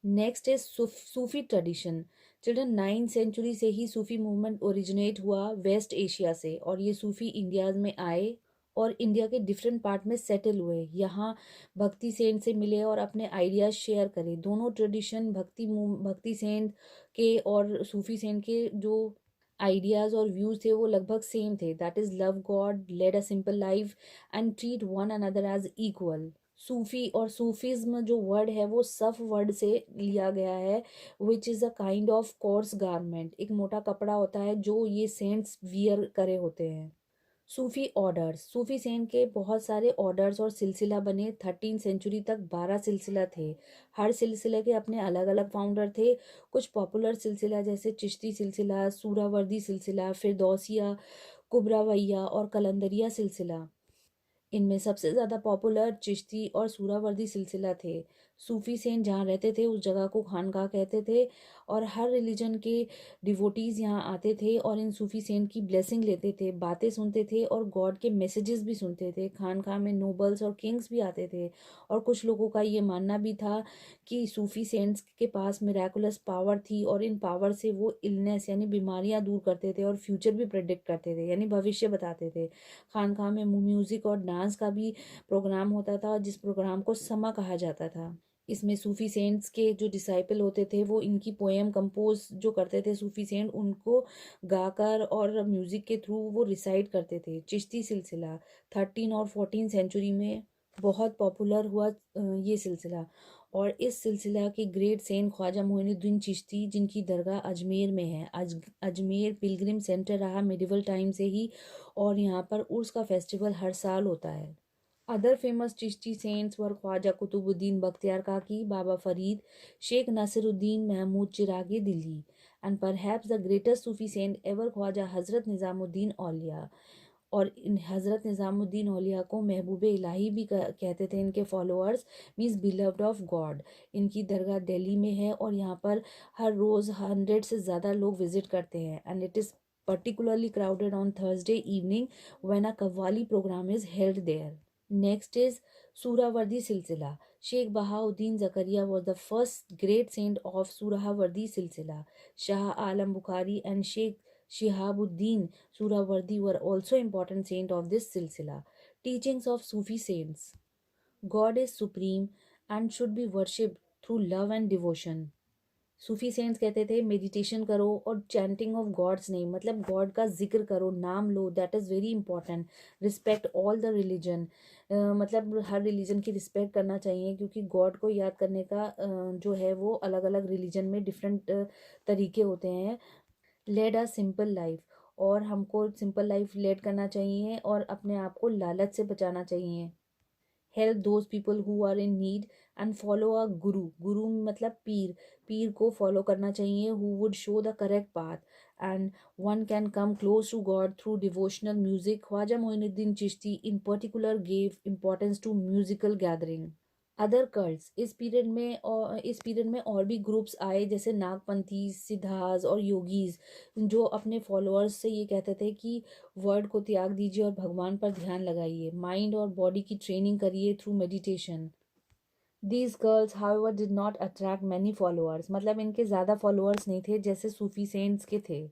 Next is Sufi tradition. Children 9th century से ही Sufi movement originate हुआ West Asia से, और ये सूफी इंडिया में आए और इंडिया के डिफरेंट पार्ट में सेटल हुए, यहाँ भक्ति सेन से मिले और अपने आइडियाज शेयर करे। दोनों ट्रेडिशन भक्ति सेन के और सूफी सेन के जो आइडियाज और व्यूज थे वो लगभग सेम थे। That is love God, led a simple life and treat one another as equal. Sufi और सूफिज्म जो वर्ड है वो सफ वर्ड से लिया गया है, which is a kind of course garment. एक मोटा कपड़ा होता है जो ये सेंट्स वियर करे होते हैं। सूफी ऑर्डर्स, सूफी सेंट के बहुत सारे ऑर्डर्स और सिलसिला बने। 13th सेंचुरी तक 12 सिलसिला थे। हर सिलसिले के अपने अलग अलग फाउंडर थे। कुछ पॉपुलर सिलसिला जैसे चिश्ती सिलसिला, सूरावर्दी सिलसिला, फिरदौसिया, कुबरावैया और कलंदरिया सिलसिला। इनमें सबसे ज़्यादा पॉपुलर चिश्ती और सूरावर्दी सिलसिला थे। सूफी सेंट जहाँ रहते थे उस जगह को खानकाह कहते थे, और हर रिलीजन के डिवोटीज़ यहाँ आते थे और इन सूफी सेंट की ब्लेसिंग लेते थे, बातें सुनते थे और गॉड के मैसेजेस भी सुनते थे। खानकाह में नोबल्स और किंग्स भी आते थे, और कुछ लोगों का ये मानना भी था कि सूफी सेंट्स के पास मिराकुलस पावर थी, और इन पावर से वो इलनेस यानी बीमारियां दूर करते थे और फ्यूचर भी प्रेडिक्ट करते थे यानी भविष्य बताते थे। खानकाह में म्यूजिक और डांस का भी प्रोग्राम होता था, जिस प्रोग्राम को समा कहा जाता था। इसमें सूफी सेंट्स के जो डिसाइपल होते थे वो इनकी पोएम कंपोज जो करते थे सूफी सेंट, उनको गाकर और म्यूजिक के थ्रू वो रिसाइट करते थे। चिश्ती सिलसिला 13 और 14 सेंचुरी में बहुत पॉपुलर हुआ ये सिलसिला, और इस सिलसिला के ग्रेट सेंट ख्वाजा मोइनुद्दीन चिश्ती, जिनकी दरगाह अजमेर में है। अजमेर पिलग्रिम सेंटर रहा मिडिवल टाइम से ही, और यहाँ पर उर्स का फेस्टिवल हर साल होता है। Other famous Chishti saints were Khwaja Qutbuddin Bakhtiyar Kaki, Baba Farid, Sheikh Nasiruddin Mahmud Chiragh Delhi, and perhaps the greatest sufi saint ever Khwaja Hazrat Nizamuddin औलिया। और इन हज़रत निज़ामुद्दीन औलिया को महबूब इलाही भी कहते थे इनके followers, means beloved of God. इनकी दरगाह दिल्ली में है और यहाँ पर हर रोज़ 100 से ज़्यादा लोग विजिट करते हैं, and it is particularly crowded on Thursday evening when a Qawwali program is held there. Next is Surawardi Silsila. Sheikh Bahauddin Zakaria was the first great saint of Surawardi Silsila. Shah Alam Bukhari and Sheikh Shihabuddin Surawardi were also important saint of this silsila. Teachings of Sufi saints. God is supreme and should be worshipped through love and devotion. Sufi saints कहते थे meditation करो और chanting of God's name, मतलब God का जिक्र करो, नाम लो, that is very important. Respect all the religion, मतलब हर रिलीजन की रिस्पेक्ट करना चाहिए, क्योंकि गॉड को याद करने का जो है वो अलग अलग रिलीजन में डिफरेंट तरीके होते हैं। लेड अ सिंपल लाइफ, और हमको सिंपल लाइफ लेड करना चाहिए और अपने आप को लालच से बचाना चाहिए। Help those people who are in need and follow a guru, गुरु मतलब पीर, पीर को फॉलो करना चाहिए, who would show the correct path, and one can come close to God through devotional music. Khwaja Moinuddin Chishti in particular gave importance to musical gathering. Other cults, इस period में और भी ग्रुप्स आए, जैसे नागपंथी, सिद्धाज और योगीज, जो अपने फॉलोअर्स से ये कहते थे कि वर्ड को त्याग दीजिए और भगवान पर ध्यान लगाइए, माइंड और बॉडी की ट्रेनिंग करिए through meditation. These girls however did not attract many followers, मतलब इनके ज़्यादा फॉलोअर्स नहीं थे जैसे सूफी सेंट्स के थे।